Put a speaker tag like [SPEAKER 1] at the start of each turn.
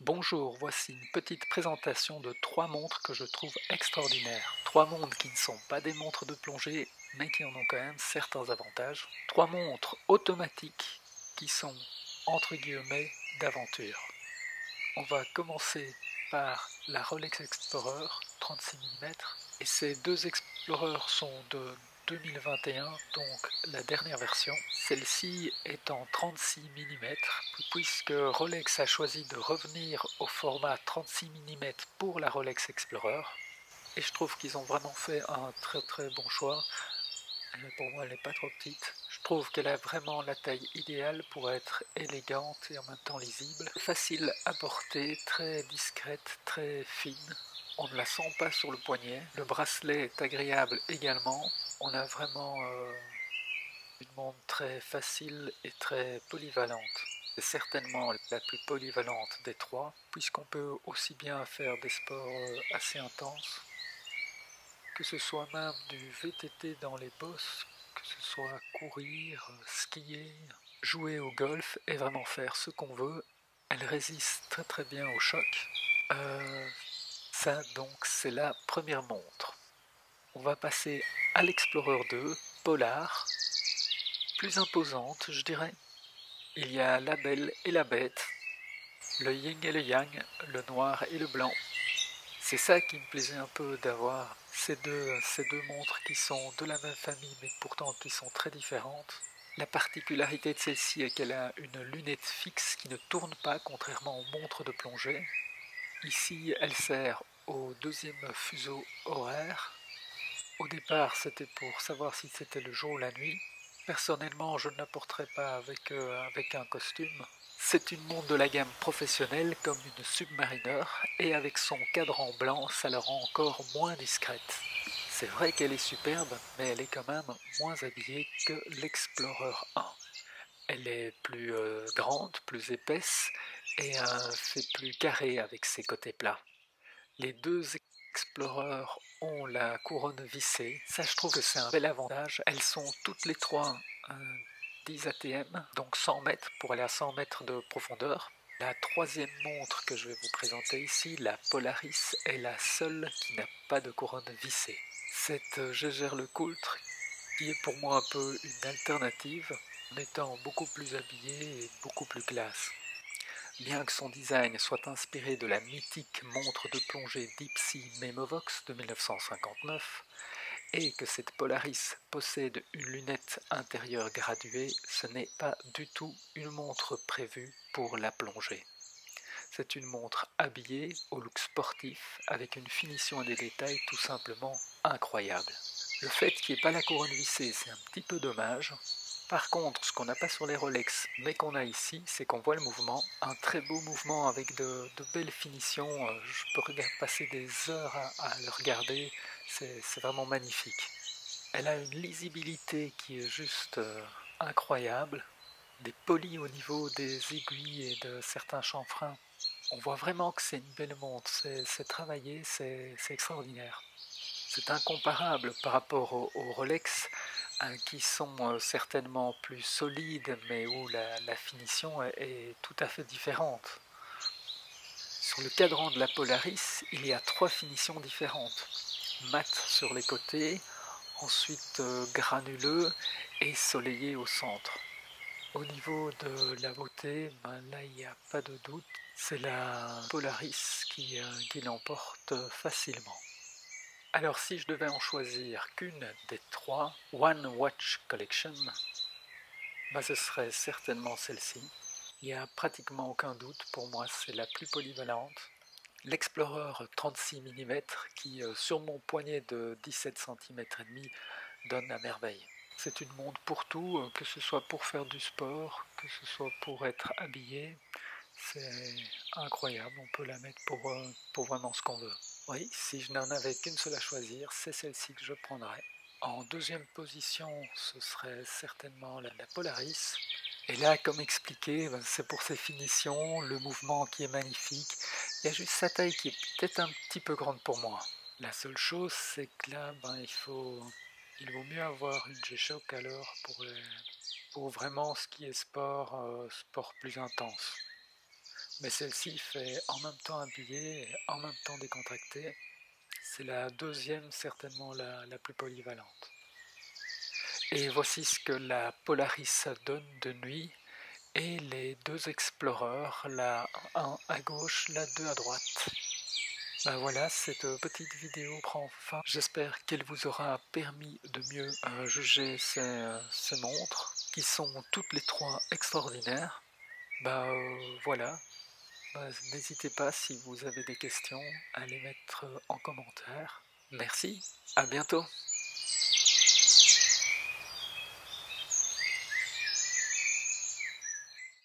[SPEAKER 1] Bonjour, voici une petite présentation de trois montres que je trouve extraordinaires. Trois montres qui ne sont pas des montres de plongée, mais qui en ont quand même certains avantages. Trois montres automatiques qui sont, entre guillemets, d'aventure. On va commencer par la Rolex Explorer 36 mm. Et ces deux Explorers sont de 2021, donc la dernière version. Celle-ci est en 36 mm, puisque Rolex a choisi de revenir au format 36 mm pour la Rolex Explorer. Et je trouve qu'ils ont vraiment fait un très bon choix. Pour moi, elle n'est pas trop petite. Je trouve qu'elle a vraiment la taille idéale pour être élégante et en même temps lisible. Facile à porter, très discrète, très fine. On ne la sent pas sur le poignet. Le bracelet est agréable également. On a vraiment une montre très facile et très polyvalente. C'est certainement la plus polyvalente des trois, puisqu'on peut aussi bien faire des sports assez intenses, que ce soit même du VTT dans les bosses, que ce soit courir, skier, jouer au golf et vraiment faire ce qu'on veut. Elle résiste très bien au choc. Ça donc c'est la première montre. On va passer à l'Explorer 2, Polar, plus imposante je dirais. Il y a la belle et la bête, le yin et le yang, le noir et le blanc. C'est ça qui me plaisait un peu d'avoir ces deux montres qui sont de la même famille mais pourtant qui sont très différentes. La particularité de celle-ci est qu'elle a une lunette fixe qui ne tourne pas contrairement aux montres de plongée. Ici elle sert au deuxième fuseau horaire. Au départ c'était pour savoir si c'était le jour ou la nuit. Personnellement je ne la porterai pas avec un costume. C'est une montre de la gamme professionnelle comme une Submariner et avec son cadran blanc ça la rend encore moins discrète. C'est vrai qu'elle est superbe mais elle est quand même moins habillée que l'Explorer 1. Elle est plus grande, plus épaisse et fait plus carré avec ses côtés plats. Les deux Explorers ont la couronne vissée. Ça, je trouve que c'est un bel avantage. Elles sont toutes les trois 10 ATM, donc 100 mètres pour aller à 100 mètres de profondeur. La troisième montre que je vais vous présenter ici, la Polaris, est la seule qui n'a pas de couronne vissée. Cette Jaeger-LeCoultre, qui est pour moi un peu une alternative, en étant beaucoup plus habillée et beaucoup plus classe. Bien que son design soit inspiré de la mythique montre de plongée Deep Sea Memovox de 1959 et que cette Polaris possède une lunette intérieure graduée, ce n'est pas du tout une montre prévue pour la plongée. C'est une montre habillée au look sportif avec une finition et des détails tout simplement incroyables. Le fait qu'il n'y ait pas la couronne vissée, c'est un petit peu dommage. Par contre, ce qu'on n'a pas sur les Rolex, mais qu'on a ici, c'est qu'on voit le mouvement, un très beau mouvement avec de belles finitions. Je peux passer des heures à le regarder, c'est vraiment magnifique. Elle a une lisibilité qui est juste incroyable, des polis au niveau des aiguilles et de certains chanfreins. On voit vraiment que c'est une belle montre, c'est travaillé, c'est extraordinaire. C'est incomparable par rapport aux Rolex qui sont certainement plus solides mais où la finition est tout à fait différente. Sur le cadran de la Polaris, il y a trois finitions différentes. Mat sur les côtés, ensuite granuleux et soleillé au centre. Au niveau de la beauté, là il n'y a pas de doute, c'est la Polaris qui l'emporte facilement. Alors si je devais en choisir qu'une des trois One Watch Collection, ce serait certainement celle-ci. Il n'y a pratiquement aucun doute, pour moi c'est la plus polyvalente. L'Explorer 36 mm qui sur mon poignet de 17 cm et demi donne à merveille. C'est une montre pour tout, que ce soit pour faire du sport, que ce soit pour être habillé. C'est incroyable, on peut la mettre pour vraiment ce qu'on veut. Oui, si je n'en avais qu'une seule à choisir, c'est celle-ci que je prendrais. En deuxième position, ce serait certainement la Polaris. Et là, comme expliqué, c'est pour ses finitions, le mouvement qui est magnifique. Il y a juste sa taille qui est peut-être un petit peu grande pour moi. La seule chose, c'est que là, il vaut mieux avoir une G-Shock alors pour vraiment ce qui est sport, sport plus intense. mais celle-ci fait en même temps habillée et en même temps décontractée. C'est la deuxième, certainement la plus polyvalente. Et voici ce que la Polaris donne de nuit, et les deux Explorers, la 1 à gauche, la 2 à droite. Ben voilà, cette petite vidéo prend fin. J'espère qu'elle vous aura permis de mieux juger ces montres, qui sont toutes les trois extraordinaires. Voilà, n'hésitez pas si vous avez des questions à les mettre en commentaire. Merci, à bientôt.